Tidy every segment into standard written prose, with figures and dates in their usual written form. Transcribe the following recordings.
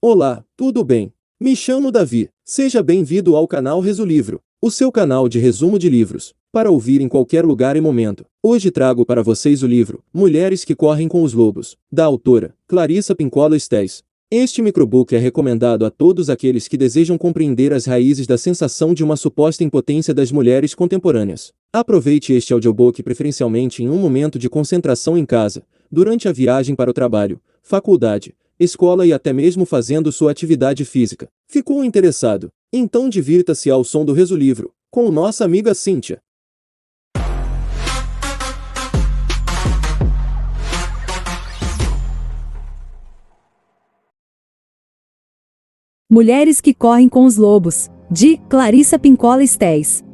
Olá, tudo bem? Me chamo Davi. Seja bem-vindo ao canal ResuLivro, o seu canal de resumo de livros, para ouvir em qualquer lugar e momento. Hoje trago para vocês o livro Mulheres que Correm com os Lobos, da autora Clarissa Pinkola Estés. Este microbook é recomendado a todos aqueles que desejam compreender as raízes da sensação de uma suposta impotência das mulheres contemporâneas. Aproveite este audiobook preferencialmente em um momento de concentração em casa, durante a viagem para o trabalho, faculdade, escola e até mesmo fazendo sua atividade física. Ficou interessado? Então divirta-se ao som do ResuLivro, com nossa amiga Cíntia. Mulheres que Correm com os Lobos, de Clarissa Pinkola Estés.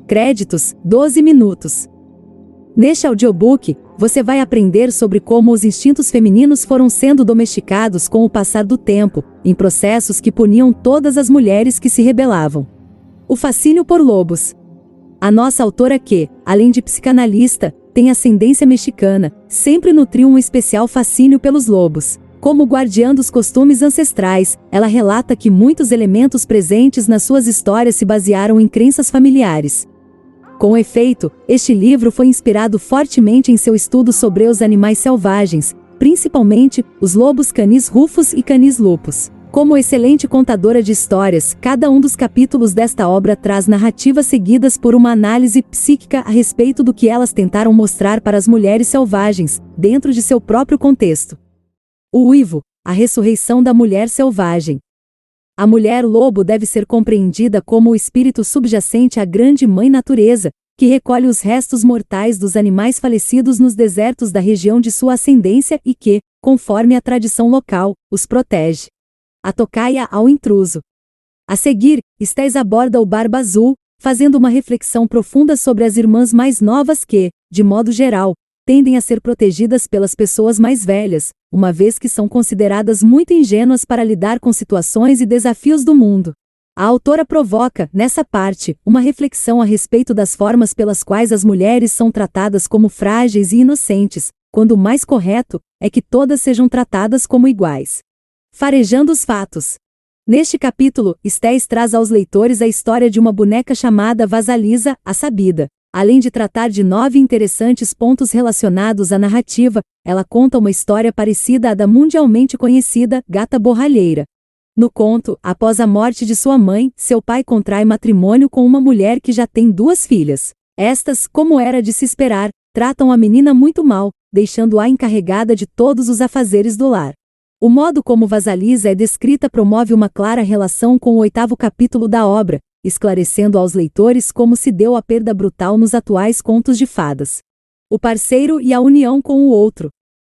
Créditos, 12 minutos. Neste audiobook, você vai aprender sobre como os instintos femininos foram sendo domesticados com o passar do tempo, em processos que puniam todas as mulheres que se rebelavam. O fascínio por lobos. A nossa autora que, além de psicanalista, tem ascendência mexicana, sempre nutriu um especial fascínio pelos lobos. Como guardiã dos costumes ancestrais, ela relata que muitos elementos presentes nas suas histórias se basearam em crenças familiares. Com efeito, este livro foi inspirado fortemente em seu estudo sobre os animais selvagens, principalmente os lobos canis rufos e canis lupus. Como excelente contadora de histórias, cada um dos capítulos desta obra traz narrativas seguidas por uma análise psíquica a respeito do que elas tentaram mostrar para as mulheres selvagens, dentro de seu próprio contexto. O uivo, a ressurreição da mulher selvagem. A mulher-lobo deve ser compreendida como o espírito subjacente à grande mãe natureza, que recolhe os restos mortais dos animais falecidos nos desertos da região de sua ascendência e que, conforme a tradição local, os protege. A tocaia ao intruso. A seguir, Estés aborda o Barba Azul, fazendo uma reflexão profunda sobre as irmãs mais novas que, de modo geral, tendem a ser protegidas pelas pessoas mais velhas, uma vez que são consideradas muito ingênuas para lidar com situações e desafios do mundo. A autora provoca, nessa parte, uma reflexão a respeito das formas pelas quais as mulheres são tratadas como frágeis e inocentes, quando o mais correto é que todas sejam tratadas como iguais. Farejando os fatos. Neste capítulo, Estés traz aos leitores a história de uma boneca chamada Vasalisa, a Sabida. Além de tratar de 9 interessantes pontos relacionados à narrativa, ela conta uma história parecida à da mundialmente conhecida Gata Borralheira. No conto, após a morte de sua mãe, seu pai contrai matrimônio com uma mulher que já tem 2 filhas. Estas, como era de se esperar, tratam a menina muito mal, deixando-a encarregada de todos os afazeres do lar. O modo como Vasalisa é descrita promove uma clara relação com o 8º capítulo da obra, esclarecendo aos leitores como se deu a perda brutal nos atuais contos de fadas. O parceiro e a união com o outro.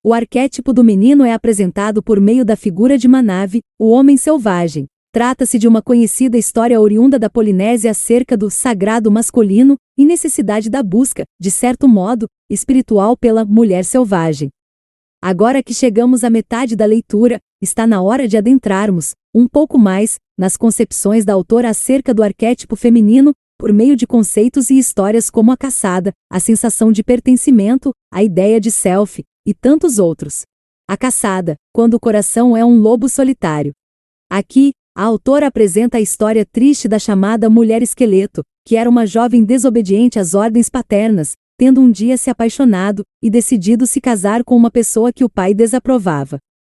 O arquétipo do menino é apresentado por meio da figura de Manave, o homem selvagem. Trata-se de uma conhecida história oriunda da Polinésia acerca do sagrado masculino e necessidade da busca, de certo modo, espiritual pela mulher selvagem. Agora que chegamos à metade da leitura, está na hora de adentrarmos, um pouco mais, nas concepções da autora acerca do arquétipo feminino, por meio de conceitos e histórias como a caçada, a sensação de pertencimento, a ideia de self, e tantos outros. A caçada, quando o coração é um lobo solitário. Aqui, a autora apresenta a história triste da chamada mulher esqueleto, que era uma jovem desobediente às ordens paternas, tendo um dia se apaixonado e decidido se casar com uma pessoa que o pai desaprovava.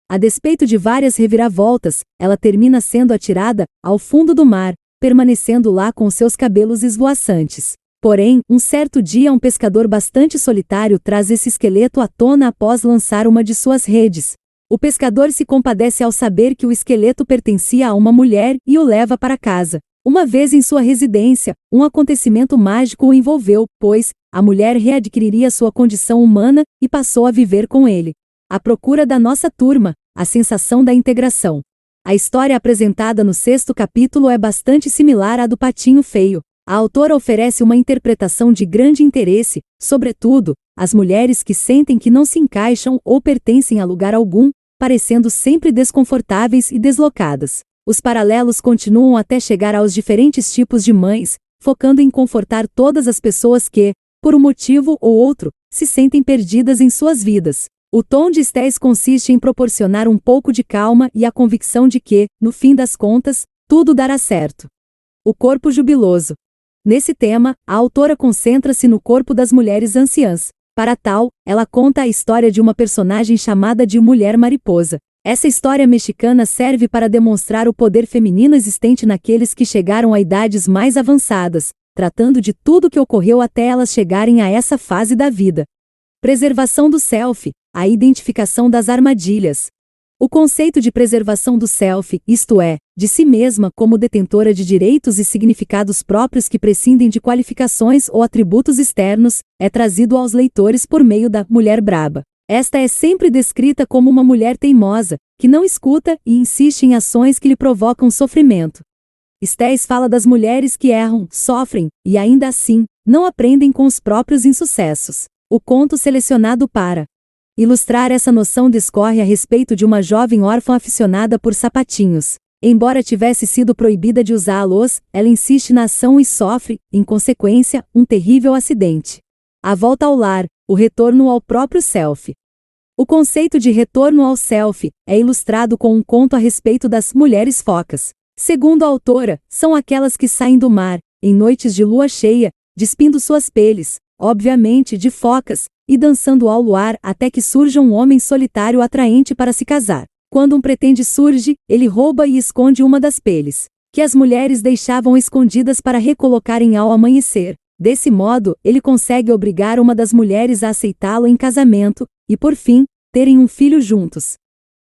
A despeito de várias reviravoltas, ela termina sendo atirada ao fundo do mar, permanecendo lá com seus cabelos esvoaçantes. Porém, um certo dia um pescador bastante solitário traz esse esqueleto à tona após lançar uma de suas redes. O pescador se compadece ao saber que o esqueleto pertencia a uma mulher e o leva para casa. Uma vez em sua residência, um acontecimento mágico o envolveu, pois a mulher readquiriria sua condição humana e passou a viver com ele. A procura da nossa turma, a sensação da integração. A história apresentada no 6º capítulo é bastante similar à do Patinho Feio. A autora oferece uma interpretação de grande interesse, sobretudo, às mulheres que sentem que não se encaixam ou pertencem a lugar algum, parecendo sempre desconfortáveis e deslocadas. Os paralelos continuam até chegar aos diferentes tipos de mães, focando em confortar todas as pessoas que, por um motivo ou outro, se sentem perdidas em suas vidas. O tom de Estés consiste em proporcionar um pouco de calma e a convicção de que, no fim das contas, tudo dará certo. O corpo jubiloso. Nesse tema, a autora concentra-se no corpo das mulheres anciãs. Para tal, ela conta a história de uma personagem chamada de Mulher Mariposa. Essa história mexicana serve para demonstrar o poder feminino existente naqueles que chegaram a idades mais avançadas, tratando de tudo que ocorreu até elas chegarem a essa fase da vida. Preservação do self, a identificação das armadilhas. O conceito de preservação do self, isto é, de si mesma como detentora de direitos e significados próprios que prescindem de qualificações ou atributos externos, é trazido aos leitores por meio da Mulher Braba. Esta é sempre descrita como uma mulher teimosa, que não escuta e insiste em ações que lhe provocam sofrimento. Estés fala das mulheres que erram, sofrem, e ainda assim, não aprendem com os próprios insucessos. O conto selecionado para ilustrar essa noção discorre a respeito de uma jovem órfã aficionada por sapatinhos. Embora tivesse sido proibida de usá-los, ela insiste na ação e sofre, em consequência, um terrível acidente. A volta ao lar, o retorno ao próprio self. O conceito de retorno ao self é ilustrado com um conto a respeito das mulheres focas. Segundo a autora, são aquelas que saem do mar, em noites de lua cheia, despindo suas peles, obviamente de focas, e dançando ao luar até que surja um homem solitário atraente para se casar. Quando um pretende surge, ele rouba e esconde uma das peles, que as mulheres deixavam escondidas para recolocarem ao amanhecer. Desse modo, ele consegue obrigar uma das mulheres a aceitá-lo em casamento, e por fim, terem um filho juntos.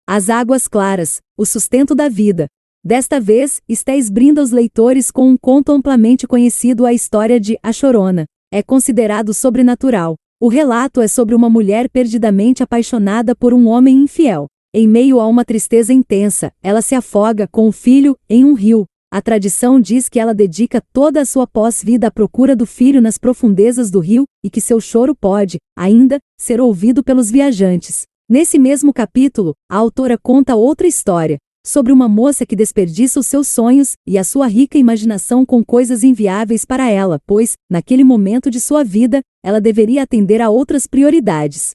As águas claras, o sustento da vida. Desta vez, Estés brinda os leitores com um conto amplamente conhecido, a história de A Chorona. É considerado sobrenatural. O relato é sobre uma mulher perdidamente apaixonada por um homem infiel. Em meio a uma tristeza intensa, ela se afoga com o filho em um rio. A tradição diz que ela dedica toda a sua pós-vida à procura do filho nas profundezas do rio, e que seu choro pode, ainda, ser ouvido pelos viajantes. Nesse mesmo capítulo, a autora conta outra história, sobre uma moça que desperdiça os seus sonhos e a sua rica imaginação com coisas inviáveis para ela, pois, naquele momento de sua vida, ela deveria atender a outras prioridades.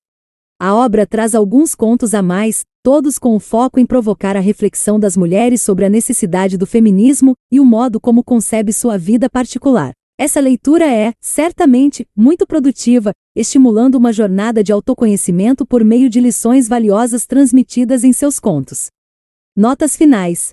A obra traz alguns contos a mais, todos com o foco em provocar a reflexão das mulheres sobre a necessidade do feminismo e o modo como concebe sua vida particular. Essa leitura é, certamente, muito produtiva, estimulando uma jornada de autoconhecimento por meio de lições valiosas transmitidas em seus contos. Notas finais.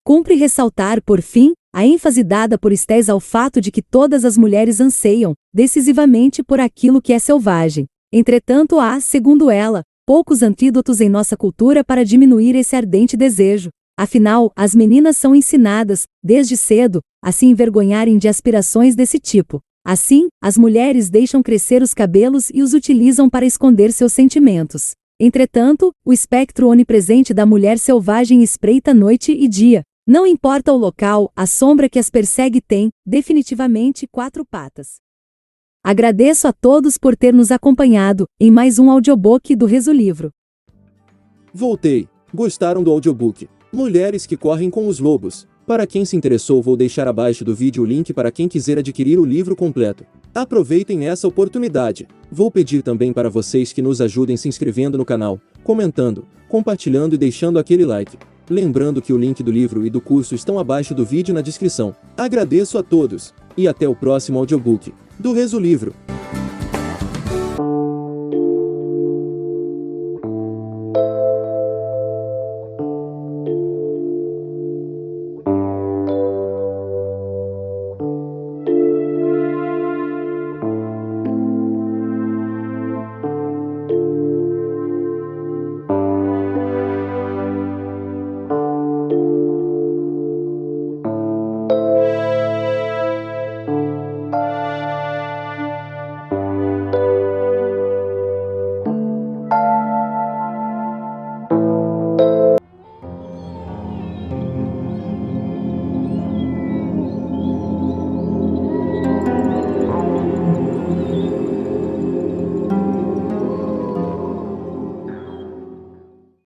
Cumpre ressaltar, por fim, a ênfase dada por Estés ao fato de que todas as mulheres anseiam, decisivamente, por aquilo que é selvagem. Entretanto, há, segundo ela, poucos antídotos em nossa cultura para diminuir esse ardente desejo. Afinal, as meninas são ensinadas, desde cedo, a se envergonharem de aspirações desse tipo. Assim, as mulheres deixam crescer os cabelos e os utilizam para esconder seus sentimentos. Entretanto, o espectro onipresente da mulher selvagem espreita noite e dia. Não importa o local, a sombra que as persegue tem, definitivamente, 4 patas. Agradeço a todos por ter nos acompanhado em mais um audiobook do Resolivro. Voltei. Gostaram do audiobook? Mulheres que correm com os lobos. Para quem se interessou, vou deixar abaixo do vídeo o link para quem quiser adquirir o livro completo. Aproveitem essa oportunidade. Vou pedir também para vocês que nos ajudem se inscrevendo no canal, comentando, compartilhando e deixando aquele like. Lembrando que o link do livro e do curso estão abaixo do vídeo na descrição. Agradeço a todos, e até o próximo audiobook do Resolivro.